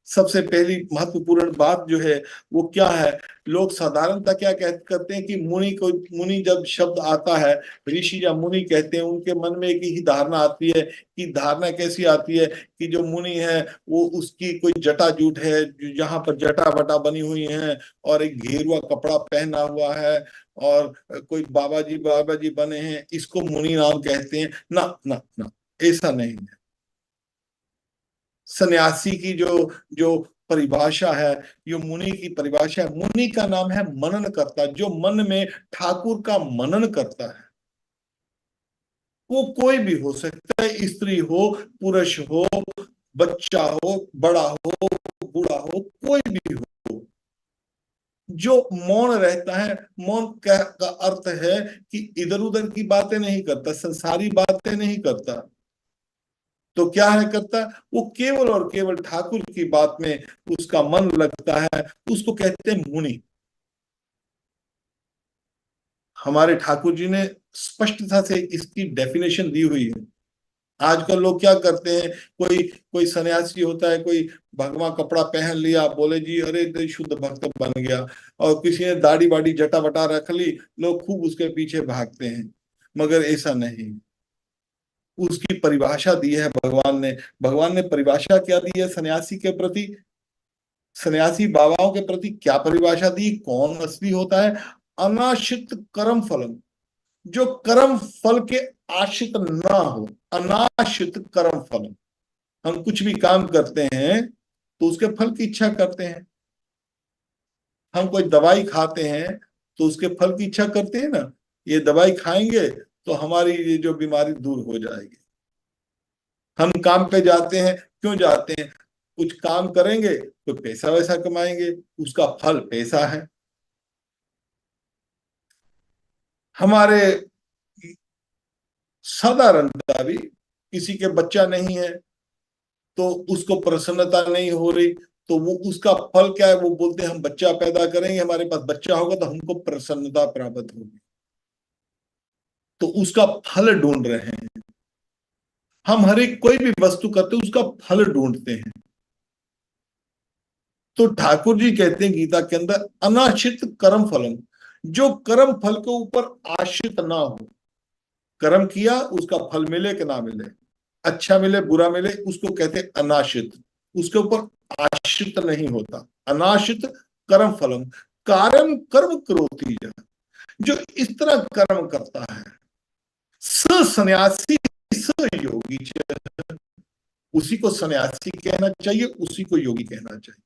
सबसे पहली महत्वपूर्ण बात जो है वो क्या है, लोग साधारणतः क्या करते हैं कि मुनि जब शब्द आता है, ऋषि या मुनि कहते हैं, उनके मन में एक ही धारणा आती है। कि धारणा कैसी आती है कि जो मुनि है वो उसकी कोई जटा जूट है, जहां पर जटा वटा बनी हुई है और एक घेरुआ कपड़ा पहना हुआ है और कोई बाबा जी बने हैं, इसको मुनि नाम कहते हैं। ना ना ना, ऐसा नहीं है। सन्यासी की जो जो परिभाषा है, ये मुनि की परिभाषा है। मुनि का नाम है मनन करता, जो मन में ठाकुर का मनन करता है। वो कोई भी हो सकता है, स्त्री हो, पुरुष हो, बच्चा हो, बड़ा हो, बूढ़ा हो, कोई भी हो, जो मौन रहता है। मौन का अर्थ है कि इधर उधर की बातें नहीं करता, संसारी बातें नहीं करता। तो क्या है करता, वो केवल और केवल ठाकुर की बात में उसका मन लगता है, उसको कहते हैं मुनि। हमारे ठाकुर जी ने स्पष्टता से इसकी डेफिनेशन दी हुई है। आजकल लोग क्या करते हैं, कोई कोई सन्यासी होता है, कोई भगवा कपड़ा पहन लिया, बोले जी अरे तो शुद्ध भक्त बन गया, और किसी ने दाढ़ी बाड़ी जटा वटा रख ली, लोग खूब उसके पीछे भागते हैं। मगर ऐसा नहीं, उसकी परिभाषा दी है भगवान ने। भगवान ने परिभाषा क्या दी है सन्यासी के प्रति, सन्यासी बाबाओं के प्रति क्या परिभाषा दी, कौन असली होता है? अनाश्रित कर्म फलम, जो कर्म फल के आश्रित ना हो, अनाश्रित कर्म फलम। हम कुछ भी काम करते हैं तो उसके फल की इच्छा करते हैं। हम कोई दवाई खाते हैं तो उसके फल की इच्छा करते हैं ना, ये दवाई खाएंगे तो हमारी ये जो बीमारी दूर हो जाएगी। हम काम पे जाते हैं, क्यों जाते हैं? कुछ काम करेंगे तो पैसा वैसा कमाएंगे, उसका फल पैसा है। हमारे साधारणता भी, किसी के बच्चा नहीं है तो उसको प्रसन्नता नहीं हो रही, तो वो उसका फल क्या है, वो बोलते हैं हम बच्चा पैदा करेंगे, हमारे पास बच्चा होगा तो हमको प्रसन्नता प्राप्त होगी। तो उसका फल ढूंढ रहे हैं। हम हर एक कोई भी वस्तु करते हैं उसका फल ढूंढते हैं। तो ठाकुर जी कहते हैं गीता के अंदर, अनाश्रित कर्म फलम, जो कर्म फल के ऊपर आश्रित ना हो। कर्म किया, उसका फल मिले कि ना मिले, अच्छा मिले बुरा मिले, उसको कहते हैं अनाश्रित। उसके ऊपर आश्रित नहीं होता। अनाश्रित कर्म फलम, कारण कर्म करोति यः, जो इस तरह कर्म करता है, स सन्यासी स योगी च, उसी को सन्यासी कहना चाहिए, उसी को योगी कहना चाहिए।